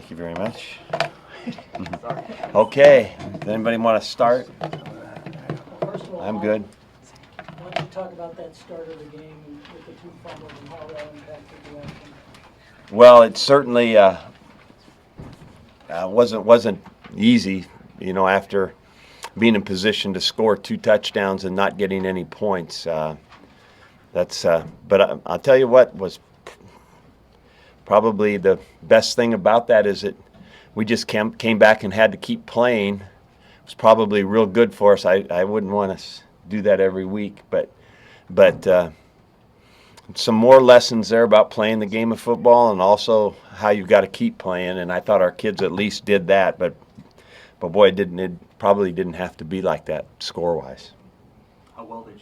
Thank you very much. Okay, does anybody want to start? First of all, I'm good. Why don't you talk about that start of the game with the 2 fumbles and how that impacted the action? Well, it certainly wasn't easy, after being in position to score 2 touchdowns and not getting any points. But I'll tell you what was probably the best thing about that is that we just came back and had to keep playing. It was probably real good for us. I wouldn't want to do that every week, but some more lessons there about playing the game of football and also how you've got to keep playing. And I thought our kids at least did that, but boy, it probably didn't have to be like that score-wise. How well did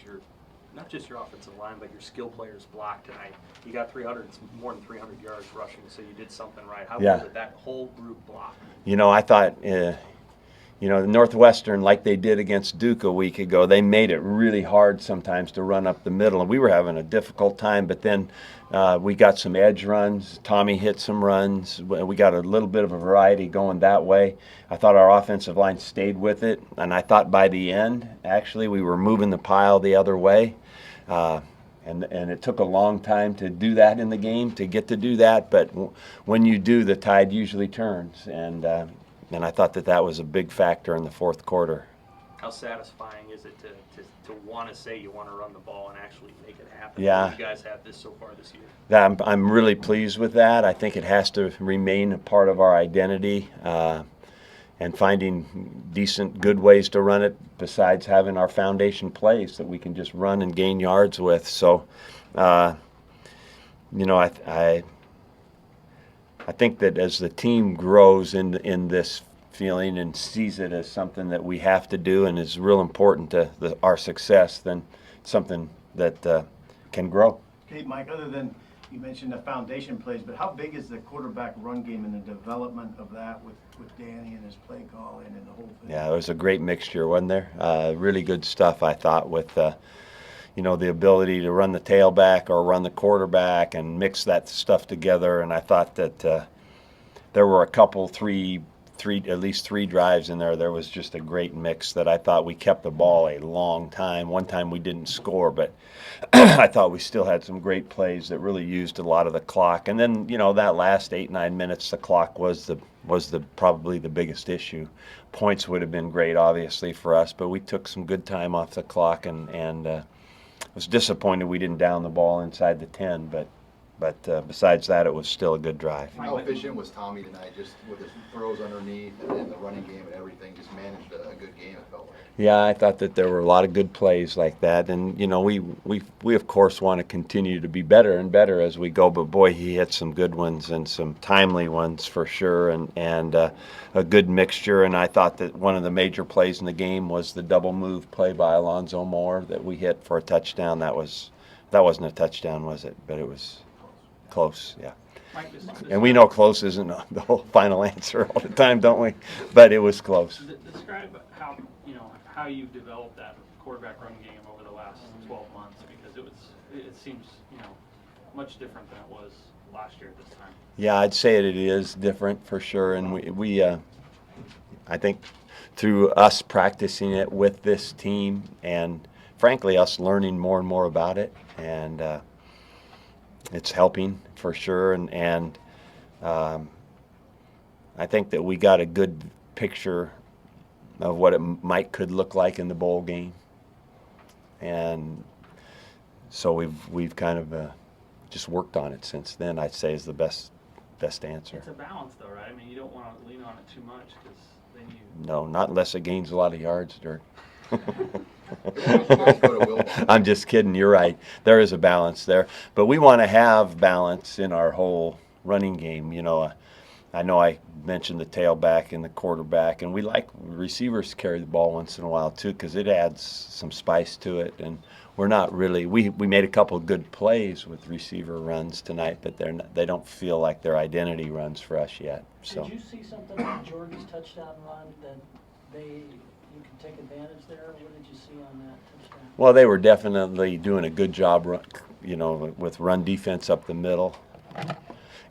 not just your offensive line, but your skill players block tonight? You got more than 300 yards rushing, so you did something right. How well did that whole group block? I thought, Northwestern, like they did against Duke a week ago, they made it really hard sometimes to run up the middle, and we were having a difficult time. But then we got some edge runs. Tommy hit some runs. We got a little bit of a variety going that way. I thought our offensive line stayed with it, and I thought by the end, actually, we were moving the pile the other way. And it took a long time to do that in the game, to get to do that. But when you do, the tide usually turns. And I thought that was a big factor in the fourth quarter. How satisfying is it to want to say you want to run the ball and actually make it happen? Yeah. You guys have this so far this year. I'm really pleased with that. I think it has to remain a part of our identity. And finding decent, good ways to run it besides having our foundation plays that we can just run and gain yards with. So, I think that as the team grows in this feeling and sees it as something that we have to do and is real important to our success, then something that can grow. Okay, Mike, other than you mentioned the foundation plays, but how big is the quarterback run game and the development of that with Danny and his play calling and the whole thing? Yeah, it was a great mixture, wasn't there? Really good stuff, I thought, with the ability to run the tailback or run the quarterback and mix that stuff together. And I thought that there were a couple, at least three drives in there. There was just a great mix that I thought we kept the ball a long time. One time we didn't score, but I thought we still had some great plays that really used a lot of the clock. And then, that last 8-9 minutes, the clock was probably the biggest issue. Points would have been great, obviously, for us, but we took some good time off the clock and was disappointed we didn't down the ball inside the 10, but besides that, it was still a good drive. How efficient was Tommy tonight, just with his throws underneath and the running game and everything, just managed a good game, it felt like? Yeah, I thought that there were a lot of good plays like that, and we of course want to continue to be better and better as we go. But boy, he hit some good ones and some timely ones for sure, and a good mixture. And I thought that one of the major plays in the game was the double move play by Alonzo Moore that we hit for a touchdown. That wasn't a touchdown, was it? But it was close, yeah. Mike, And we know close isn't the whole final answer all the time, don't we? But it was close. Describe how you've developed that quarterback run game over the last 12 months, because it seems much different than it was last year at this time. Yeah, I'd say it is different for sure, and we I think through us practicing it with this team and frankly us learning more and more about it, and it's helping for sure, and I think that we got a good picture of what it could look like in the bowl game, and so we've kind of just worked on it since then. I'd say is the best answer. It's a balance, though, right? I mean, you don't want to lean on it too much because then you. No, not unless it gains a lot of yards, Dirk. I'm just kidding. You're right. There is a balance there, but we want to have balance in our whole running game. I know I mentioned the tailback and the quarterback, and we like receivers carry the ball once in a while too, because it adds some spice to it. And we're not really we made a couple of good plays with receiver runs tonight, but they don't feel like they're identity runs for us yet. So. Did you see something on Jordan's touchdown run that you can take advantage there? What did you see on that touchdown? Well, they were definitely doing a good job, with run defense up the middle.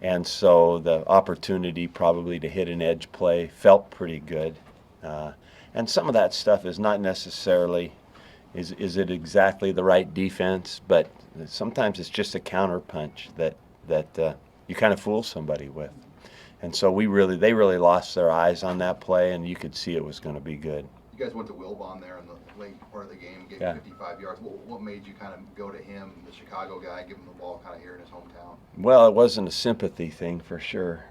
And so the opportunity probably to hit an edge play felt pretty good. And some of that stuff is not necessarily, is it exactly the right defense, but sometimes it's just a counter punch that you kind of fool somebody with. And so they really lost their eyes on that play, and you could see it was going to be good. You guys went to Wilbon there in the late part of the game, gave Yeah. 55 yards. What made you kind of go to him, the Chicago guy, give him the ball kind of here in his hometown? Well, it wasn't a sympathy thing for sure.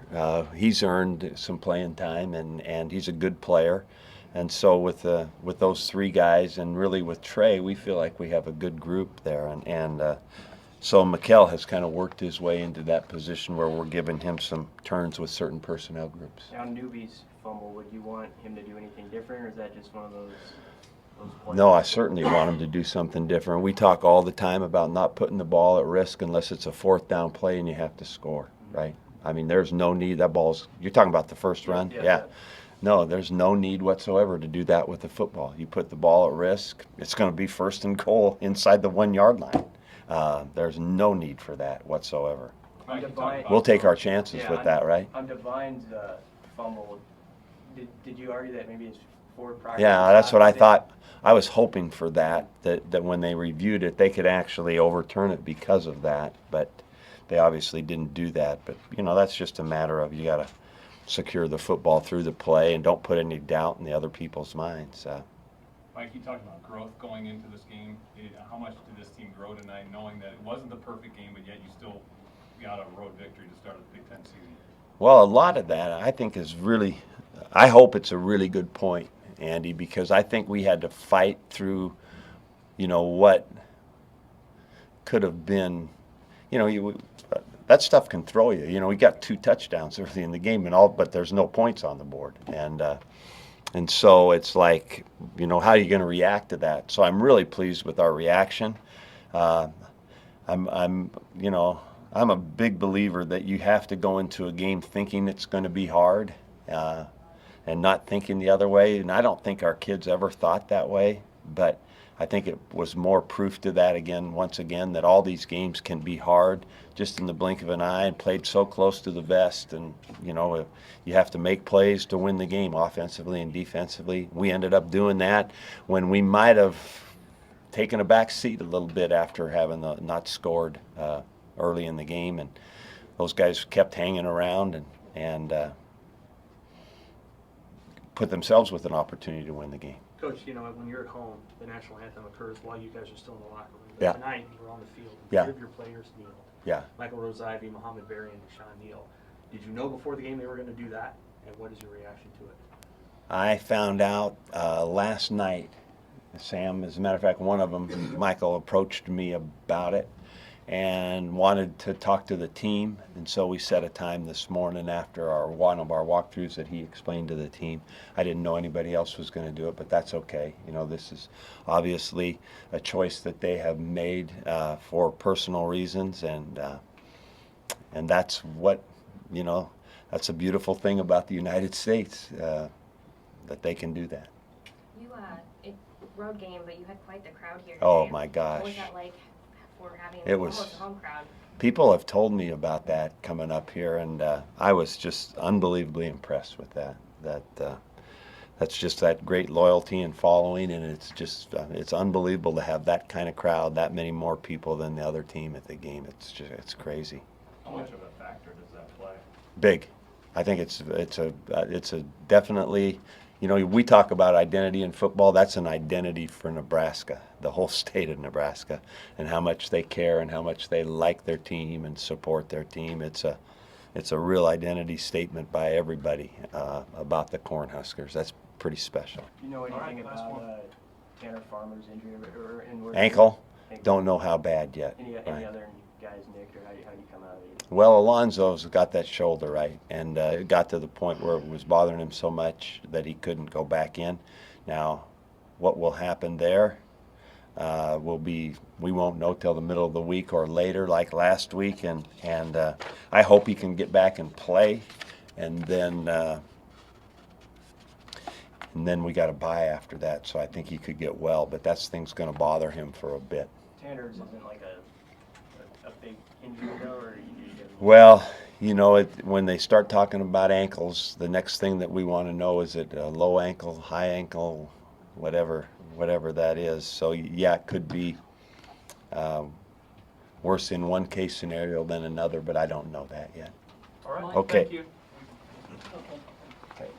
He's earned some playing time, and he's a good player. And so with those three guys, and really with Trey, we feel like we have a good group there. And so Mikkel has kind of worked his way into that position where we're giving him some turns with certain personnel groups. Now, newbies fumble, would you want him to do anything different, or is that just one of those plays? No, I certainly want him to do something different. We talk all the time about not putting the ball at risk unless it's a fourth down play and you have to score, right? I mean, there's no need. That ball's, you're talking about the first run? Yeah. No, there's no need whatsoever to do that with the football. You put the ball at risk, it's going to be first and goal inside the 1 yard line. There's no need for that whatsoever. On Devine, We'll take our chances with that, right? On Devine's fumble, did you argue that maybe it's forward practice? Yeah, that's what I thought. I was hoping for that when they reviewed it, they could actually overturn it because of that, but they obviously didn't do that. But, that's just a matter of you got to secure the football through the play and don't put any doubt in the other people's minds. Mike, you talked about growth going into this game. How much did this team grow tonight, knowing that it wasn't the perfect game, but yet you still got a road victory to start the Big Ten season? Well, a lot of that I think is really, I hope it's a really good point, Andy, because I think we had to fight through, what could have been, that stuff can throw you. We got 2 touchdowns early in the game but there's no points on the board. And so it's like, how are you going to react to that? So I'm really pleased with our reaction. I'm a big believer that you have to go into a game thinking it's going to be hard and not thinking the other way. And I don't think our kids ever thought that way, but I think it was more proof to that once again, that all these games can be hard just in the blink of an eye, and played so close to the vest. And, you have to make plays to win the game offensively and defensively. We ended up doing that when we might have taken a back seat a little bit after having not scored early in the game. And those guys kept hanging around and put themselves with an opportunity to win the game. Coach, when you're at home, the national anthem occurs while you guys are still in the locker room. But Yeah. tonight, you were on the field. Yeah. 3 of your players kneeled. Yeah. Michael Rosivy, Muhammad Berry, and Deshaun Neal. Did you know before the game they were going to do that? And what is your reaction to it? I found out last night, Sam, as a matter of fact, one of them, Michael, approached me about it and wanted to talk to the team. And so we set a time this morning after one of our walkthroughs that he explained to the team. I didn't know anybody else was going to do it, but that's okay. This is obviously a choice that they have made for personal reasons, and that's what, that's a beautiful thing about the United States, that they can do that. Road game, but you had quite the crowd here today. Oh my gosh. What was that like for having It was- almost a home crowd? People have told me about that coming up here, and I was just unbelievably impressed with that. That's just that great loyalty and following, and it's just it's unbelievable to have that kind of crowd, that many more people than the other team at the game. It's crazy. How much of a factor does that play? Big. I think it's a definitely. We talk about identity in football. That's an identity for Nebraska, the whole state of Nebraska, and how much they care and how much they like their team and support their team. It's a real identity statement by everybody about the Cornhuskers. That's pretty special. Do you know anything last about one. Tanner Farmer's injury or inward? Ankle? Don't know how bad yet. Any Right. other guys nicked, or how do you come out of it? Well, Alonzo's got that shoulder right, and it got to the point where it was bothering him so much that he couldn't go back in. Now, what will happen there we won't know till the middle of the week or later, like last week, and I hope he can get back and play, and then we got a bye after that, so I think he could get well, but that thing's going to bother him for a bit. Tanner's isn't like a big injury though, or you Well, you know, when they start talking about ankles, the next thing that we want to know is it a low ankle, high ankle, whatever that is. So yeah, it could be worse in one case scenario than another, but I don't know that yet. All right, Okay. thank you. Okay.